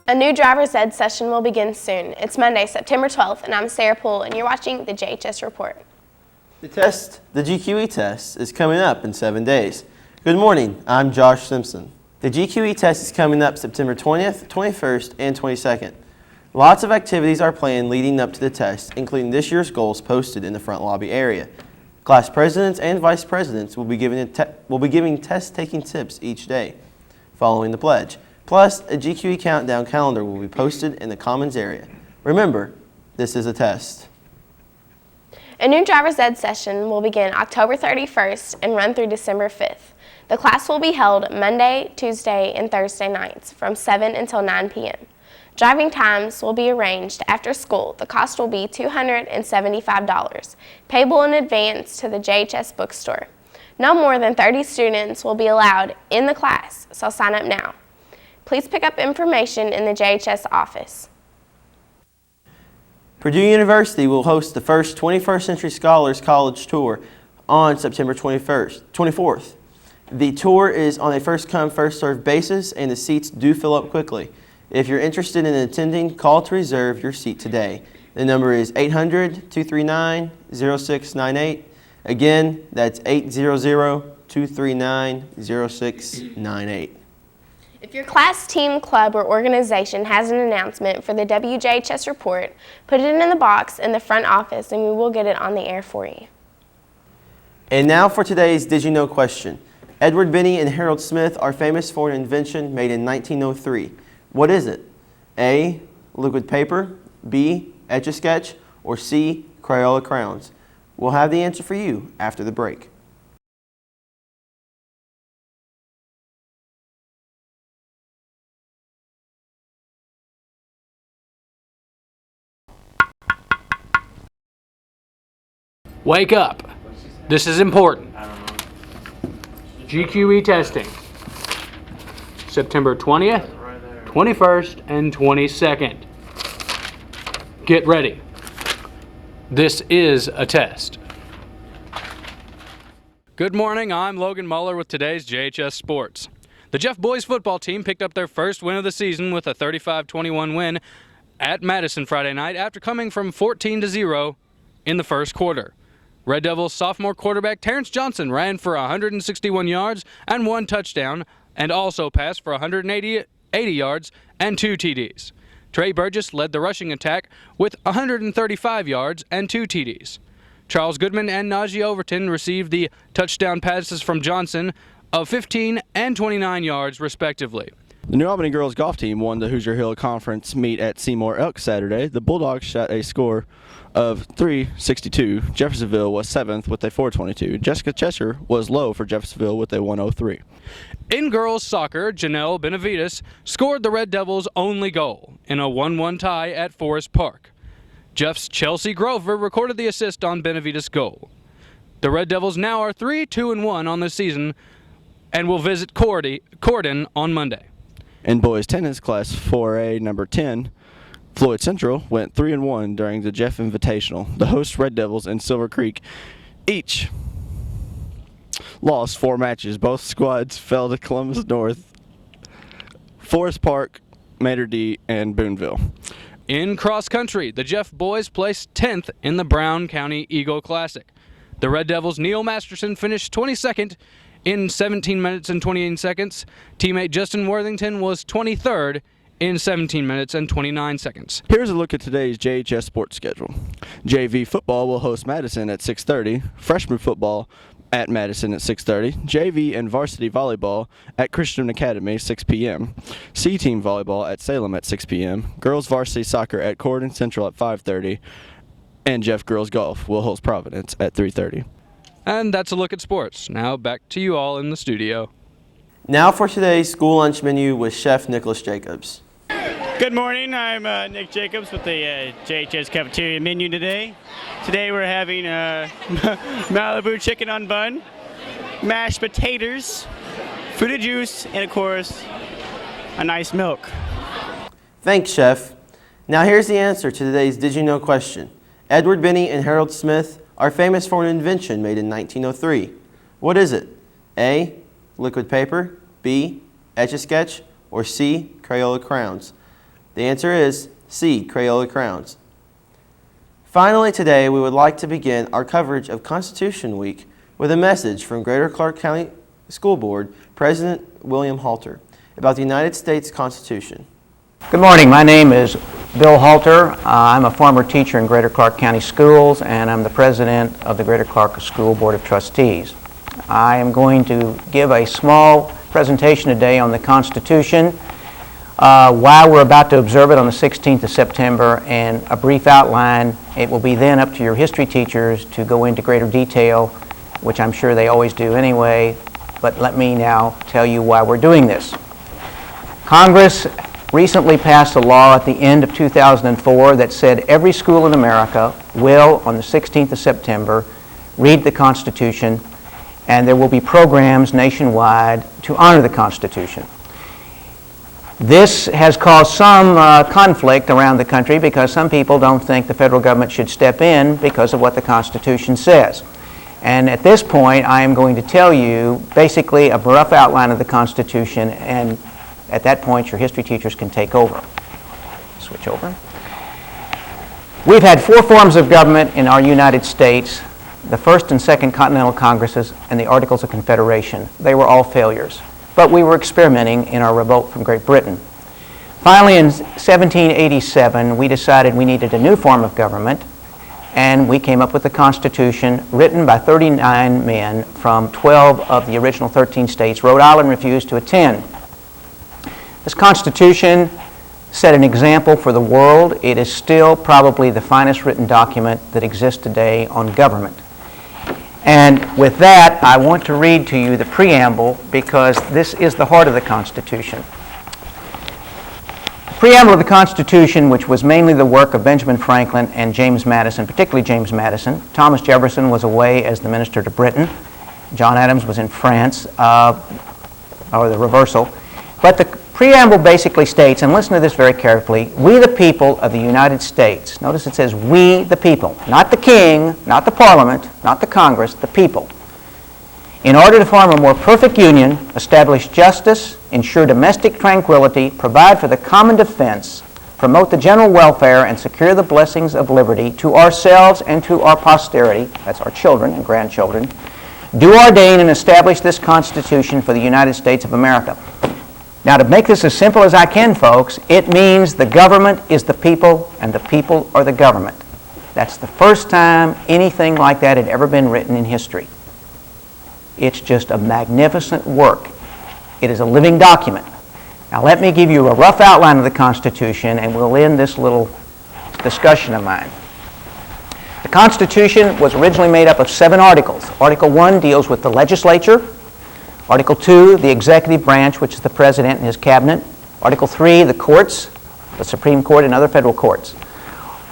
A new driver's ed session will begin soon. It's Monday, September 12th, and I'm Sarah Poole, and you're watching the JHS Report. The GQE test, is coming up in 7 days. Good morning, I'm Josh Simpson. The GQE test is coming up September 20th, 21st, and 22nd. Lots of activities are planned leading up to the test, including this year's goals posted in the front lobby area. Class presidents and vice presidents will be giving test-taking tips each day following the pledge. Plus, a GQE countdown calendar will be posted in the Commons area. Remember, this is a test. A new driver's ed session will begin October 31st and run through December 5th. The class will be held Monday, Tuesday, and Thursday nights from 7 until 9 p.m. Driving times will be arranged after school. The cost will be $275, payable in advance to the JHS bookstore. No more than 30 students will be allowed in the class, so sign up now. Please pick up information in the JHS office. Purdue University will host the first 21st Century Scholars College Tour on September 24th. The tour is on a first-come, first-served basis, and the seats do fill up quickly. If you're interested in attending, call to reserve your seat today. The number is 800-239-0698. Again, that's 800-239-0698. If your class, team, club, or organization has an announcement for the WJHS report, put it in the box in the front office and we will get it on the air for you. And now for today's Did You Know question. Edward Binney and Harold Smith are famous for an invention made in 1903. What is it? A, liquid paper, B, Etch-a-Sketch, or C, Crayola crayons? We'll have the answer for you after the break. Wake up. This is important. GQE testing. September 20th, 21st, and 22nd. Get ready. This is a test. Good morning, I'm Logan Muller with today's JHS Sports. The Jeff boys football team picked up their first win of the season with a 35-21 win at Madison Friday night after coming from 14-0 in the first quarter. Red Devils sophomore quarterback Terrence Johnson ran for 161 yards and 1 touchdown and also passed for 180 yards and 2 TDs. Trey Burgess led the rushing attack with 135 yards and 2 TDs. Charles Goodman and Najee Overton received the touchdown passes from Johnson of 15 and 29 yards respectively. The New Albany girls golf team won the Hoosier Hill Conference meet at Seymour Elk Saturday. The Bulldogs shot a score of 362. Jeffersonville was 7th with a 422. Jessica Cheshire was low for Jeffersonville with a 103. In girls soccer, Janelle Benavides scored the Red Devils' only goal in a 1-1 tie at Forest Park. Jeff's Chelsea Grover recorded the assist on Benavides' goal. The Red Devils now are 3-2-1 on the season and will visit Corden on Monday. In boys tennis, Class 4A number 10, Floyd Central went 3-1 during the Jeff Invitational. The host Red Devils and Silver Creek each lost 4 matches. Both squads fell to Columbus North, Forest Park, Mater D, and Boonville. In cross country, the Jeff boys placed 10th in the Brown County Eagle Classic. The Red Devils' Neil Masterson finished 22nd in 17 minutes and 28 seconds. Teammate Justin Worthington was 23rd in 17 minutes and 29 seconds. Here's a look at today's JHS sports schedule. JV football will host Madison at 6:30. Freshman football at Madison at 6:30. JV and varsity volleyball at Christian Academy 6 p.m. C-team volleyball at Salem at 6 p.m. Girls varsity soccer at Corden Central at 5:30. And Jeff girls golf will host Providence at 3:30. And that's a look at sports. Now back to you all in the studio. Now for today's school lunch menu with Chef Nicholas Jacobs. Good morning, I'm Nick Jacobs with the JHS cafeteria menu today. Today we're having Malibu chicken on bun, mashed potatoes, fruit juice, and of course, a nice milk. Thanks, Chef. Now here's the answer to today's Did You Know question. Edward Binney and Harold Smith are famous for an invention made in 1903. What is it? A. Liquid paper, B. Etch-a-Sketch, or C. Crayola crowns? The answer is C. Crayola crowns. Finally, today we would like to begin our coverage of Constitution Week with a message from Greater Clark County School Board President William Halter about the United States Constitution. Good morning. My name is Bill Halter. I'm a former teacher in Greater Clark County Schools, and I'm the president of the Greater Clark School Board of Trustees. I am going to give a small presentation today on the Constitution, why we're about to observe it on the 16th of September, and a brief outline. It will be then up to your history teachers to go into greater detail, which I'm sure they always do anyway, but let me now tell you why we're doing this. Congress recently passed a law at the end of 2004 that said every school in America will, on the 16th of September, read the Constitution, and there will be programs nationwide to honor the Constitution. This has caused some conflict around the country because some people don't think the federal government should step in because of what the Constitution says. And at this point, I am going to tell you basically a rough outline of the Constitution, and at that point, your history teachers can take over. Switch over. We've had 4 forms of government in our United States: the First and Second Continental Congresses and the Articles of Confederation. They were all failures, but we were experimenting in our revolt from Great Britain. Finally, in 1787, we decided we needed a new form of government, and we came up with the Constitution written by 39 men from 12 of the original 13 states. Rhode Island refused to attend. This Constitution set an example for the world. It is still probably the finest written document that exists today on government. And with that, I want to read to you the preamble because this is the heart of the Constitution. The preamble of the Constitution, which was mainly the work of Benjamin Franklin and James Madison, particularly James Madison. Thomas Jefferson was away as the minister to Britain. John Adams was in France, or the reversal. But the preamble basically states, and listen to this very carefully, we the people of the United States. Notice it says we the people, not the king, not the parliament, not the Congress, the people. In order to form a more perfect union, establish justice, ensure domestic tranquility, provide for the common defense, promote the general welfare, and secure the blessings of liberty to ourselves and to our posterity, that's our children and grandchildren, do ordain and establish this Constitution for the United States of America. Now, to make this as simple as I can, folks, it means the government is the people and the people are the government. That's the first time anything like that had ever been written in history. It's just a magnificent work. It is a living document. Now, let me give you a rough outline of the Constitution, and we'll end this little discussion of mine. The Constitution was originally made up of 7 articles. Article 1 deals with the legislature. Article 2, the executive branch, which is the president and his cabinet. Article 3, the courts, the Supreme Court and other federal courts.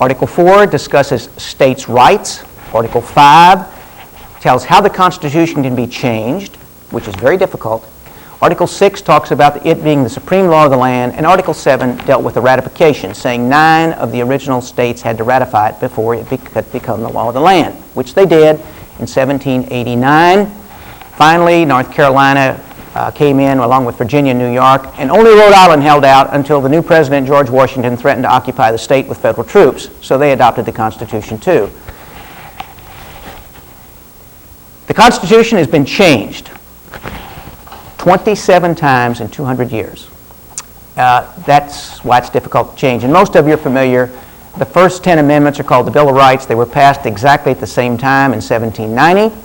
Article 4 discusses states' rights. Article 5 tells how the Constitution can be changed, which is very difficult. Article 6 talks about it being the supreme law of the land, and Article 7 dealt with the ratification, saying 9 of the original states had to ratify it before it could become the law of the land, which they did in 1789. Finally, North Carolina came in along with Virginia and New York, and only Rhode Island held out until the new president, George Washington, threatened to occupy the state with federal troops, so they adopted the Constitution too. The Constitution has been changed 27 times in 200 years. That's why it's difficult to change. And most of you are familiar. The first 10 amendments are called the Bill of Rights. They were passed exactly at the same time in 1790.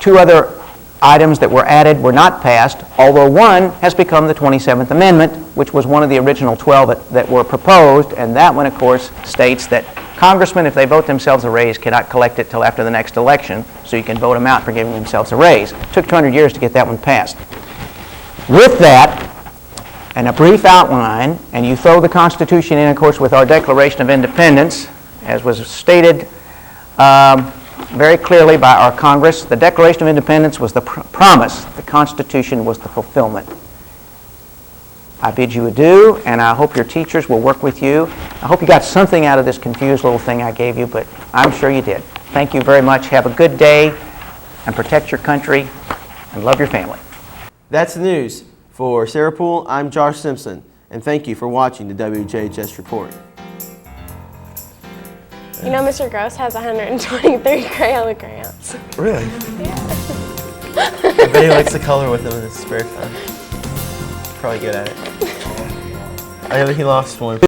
2 other items that were added were not passed, although one has become the 27th Amendment, which was one of the original 12 that were proposed, and that one, of course, states that congressmen, if they vote themselves a raise, cannot collect it till after the next election, so you can vote them out for giving themselves a raise. It took 200 years to get that one passed. With that, and a brief outline, and you throw the Constitution in, of course, with our Declaration of Independence, as was stated very clearly by our Congress. The Declaration of Independence was the promise. The Constitution was the fulfillment. I bid you adieu, and I hope your teachers will work with you. I hope you got something out of this confused little thing I gave you, but I'm sure you did. Thank you very much. Have a good day, and protect your country, and love your family. That's the news. For Sarah Poole, I'm Josh Simpson, and thank you for watching the WJHS Report. You know Mr. Gross has 123 Crayola crayons. Really? I bet he likes to color with them in his spare time. Probably good at it. I know he lost one.